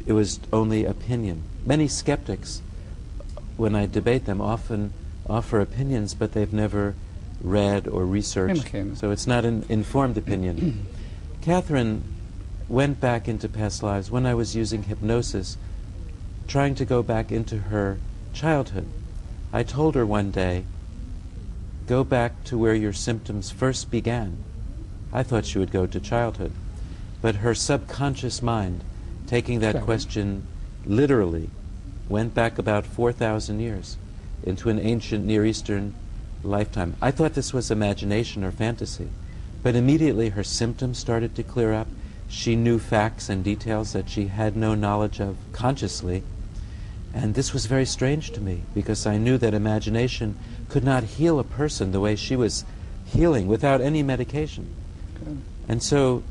it was only opinion. Many skeptics, when I debate them, often offer opinions, but they've never read or researched, so it's not an informed opinion. Catherine went back into past lives when I was using hypnosis, trying to go back into her childhood. I told her one day, go back to where your symptoms first began. I thought she would go to childhood, but her subconscious mind, taking that question literally, went back about 4,000 years into an ancient Near Eastern lifetime. I thought this was imagination or fantasy, but immediately her symptoms started to clear up. She knew facts and details that she had no knowledge of consciously, and this was very strange to me because I knew that imagination could not heal a person the way she was healing without any medication. And so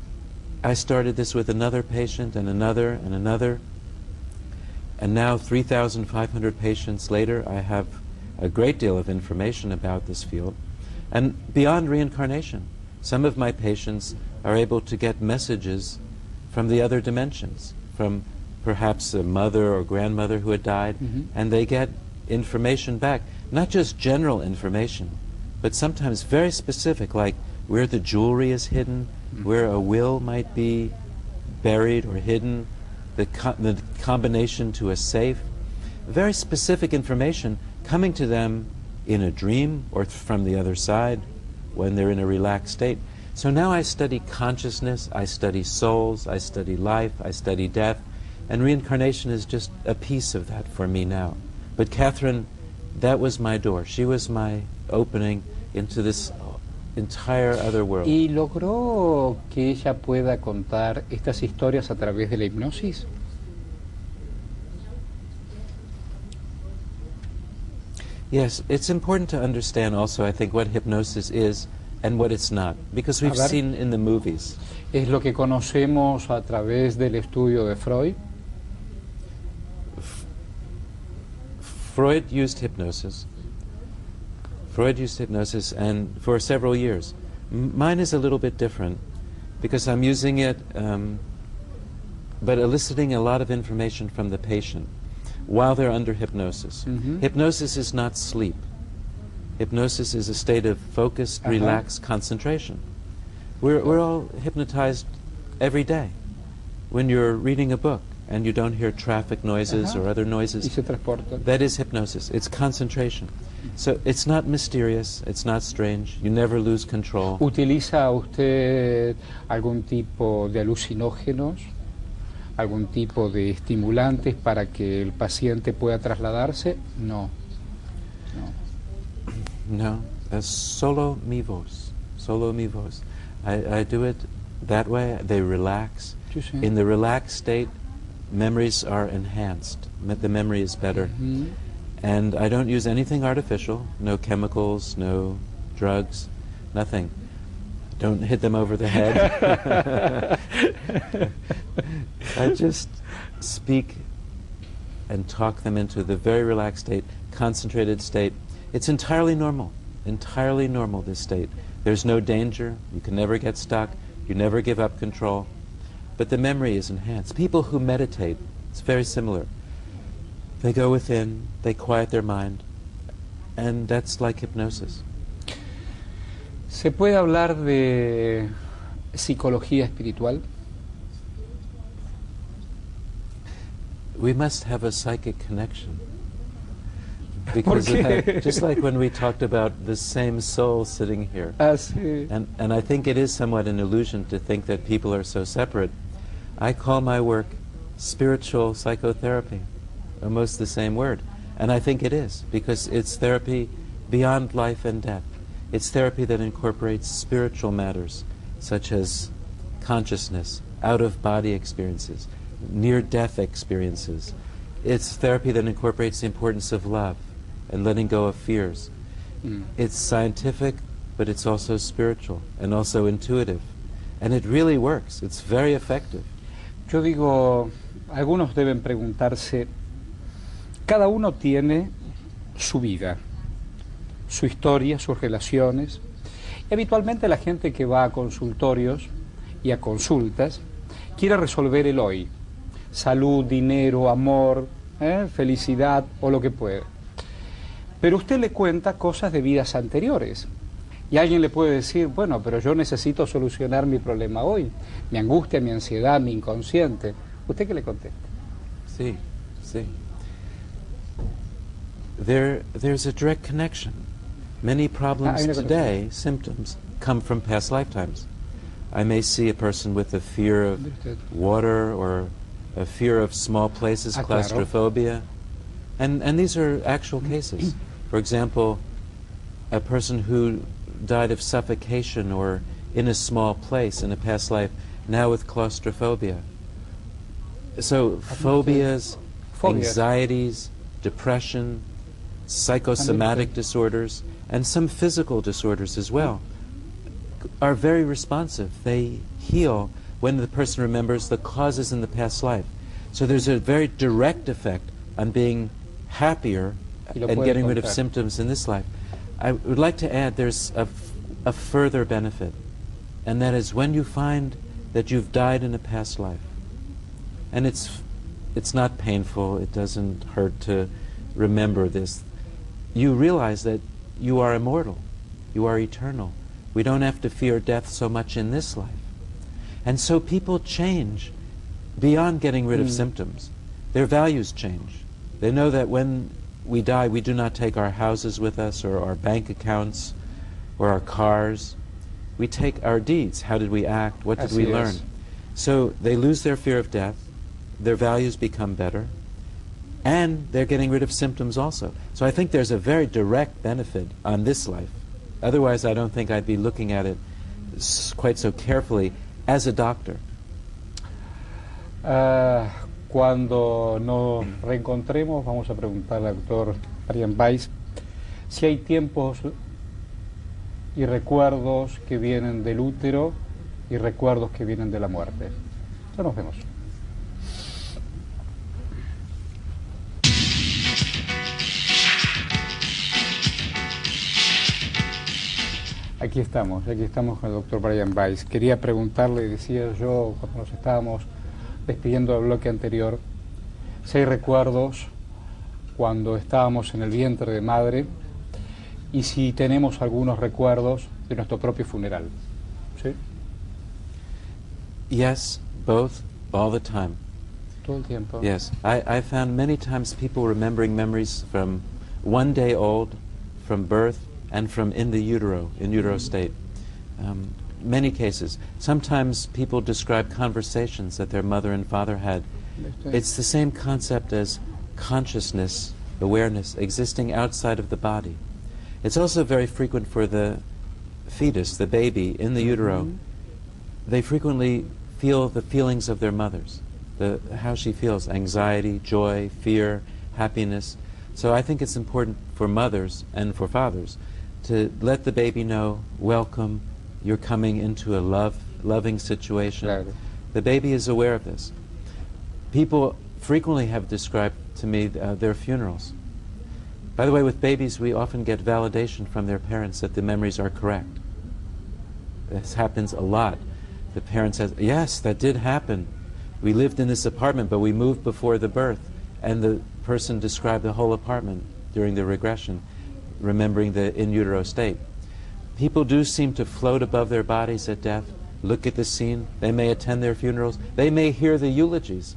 I started this with another patient and another and another, and now 3,500 patients later I have a great deal of information about this field. And beyond reincarnation, some of my patients are able to get messages from the other dimensions, from perhaps a mother or grandmother who had died, and they get information back, not just general information, but sometimes very specific, like where the jewelry is hidden, where a will might be buried or hidden, the combination to a safe, very specific information coming to them in a dream or from the other side when they're in a relaxed state. So now I study consciousness, I study souls, I study life, I study death, and reincarnation is just a piece of that for me now. But Catherine, that was my door. She was my opening into this entire other world. ¿Y logró que ella pueda contar estas historias a través de la hipnosis? Yes, it's important to understand also, I think, what hypnosis is and what it's not, because we've seen in the movies. Es lo que conocemos a través del estudio de Freud. Freud used hypnosis. Freud used hypnosis, and for several years. Mine is a little bit different because I'm using it, but eliciting a lot of information from the patient while they're under hypnosis. Hypnosis is not sleep. Hypnosis is a state of focused, relaxed concentration. We're all hypnotized every day. When you're reading a book and you don't hear traffic noises or other noises, that is hypnosis. It's concentration. So it's not mysterious, it's not strange, you never lose control. ¿Utiliza usted algún tipo de alucinógenos, algún tipo de estimulantes para que el paciente pueda trasladarse? No. No, solo mi voz, solo mi voz. I do it that way, they relax. In the relaxed state, memories are enhanced, the memory is better. And I don't use anything artificial, no chemicals, no drugs, nothing. Don't hit them over the head. I just speak and talk them into the very relaxed state, concentrated state. It's entirely normal, this state. There's no danger, you can never get stuck, you never give up control. But the memory is enhanced. People who meditate, it's very similar. They go within, they quiet their mind, and that's like hypnosis. ¿Se puede hablar de psicología espiritual? We must have a psychic connection. Because just like when we talked about the same soul sitting here. And I think it is somewhat an illusion to think that people are so separate. I call my work spiritual psychotherapy, almost the same word. And I think it is, because it's therapy beyond life and death. It's therapy that incorporates spiritual matters, such as consciousness, out-of-body experiences, near-death experiences. It's therapy that incorporates the importance of love and letting go of fears. It's scientific, but it's also spiritual and also intuitive. And it really works. It's very effective. Yo digo, algunos deben preguntarse, cada uno tiene su vida, su historia, sus relaciones. Y habitualmente la gente que va a consultorios y a consultas quiere resolver el hoy. salud, dinero, amor, felicidad o lo que puede. Pero usted le cuenta cosas de vidas anteriores. Y alguien le puede decir, bueno, pero yo necesito solucionar mi problema hoy, mi angustia, mi ansiedad, mi inconsciente. ¿Usted qué le contesta? Sí, sí. There's a direct connection. Many problems today, symptoms, come from past lifetimes. I may see a person with a fear of water or a fear of small places, claustrophobia. And these are actual cases. For example, a person who died of suffocation or in a small place in a past life, now with claustrophobia. So phobias, anxieties, depression, psychosomatic disorders, and some physical disorders as well, are very responsive. They heal when the person remembers the causes in the past life. So there's a very direct effect on being happier and getting rid of symptoms in this life. I would like to add there's a further benefit, and that is when you find that you've died in a past life, and it's not painful, it doesn't hurt to remember this, you realize that you are immortal, you are eternal. We don't have to fear death so much in this life. And so people change beyond getting rid of symptoms. Their values change. They know that when we die, we do not take our houses with us or our bank accounts or our cars. We take our deeds. How did we act? What did we learn? So they lose their fear of death. Their values become better. And they're getting rid of symptoms also. So I think there's a very direct benefit on this life. Otherwise, I don't think I'd be looking at it quite so carefully as a doctor. Cuando nos reencontremos, vamos a preguntarle al doctor Brian Weiss si hay tiempos y recuerdos que vienen del útero y recuerdos que vienen de la muerte. Ya nos vemos. Aquí estamos con el doctor Brian Weiss. Quería preguntarle, decía yo cuando nos estábamos despidiendo del bloque anterior, si hay recuerdos cuando estábamos en el vientre de madre y si tenemos algunos recuerdos de nuestro propio funeral. ¿Sí? Yes, both, all the time. Todo el tiempo. Yes, I found many times people remembering memories from 1 day old, from birth, and from in utero state. Many cases. Sometimes people describe conversations that their mother and father had. It's the same concept as consciousness, awareness, existing outside of the body. It's also very frequent for the fetus, the baby in the utero. They frequently feel the feelings of their mothers, how she feels, anxiety, joy, fear, happiness. So I think it's important for mothers and for fathers to let the baby know, welcome, you're coming into a loving situation. Claro. The baby is aware of this. People frequently have described to me their funerals. By the way, with babies, we often get validation from their parents that the memories are correct. This happens a lot. The parent says, yes, that did happen. We lived in this apartment, but we moved before the birth. And the person described the whole apartment during the regression, remembering the in utero state. People do seem to float above their bodies at death, look at the scene. They may attend their funerals. They may hear the eulogies.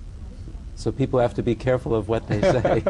So people have to be careful of what they say.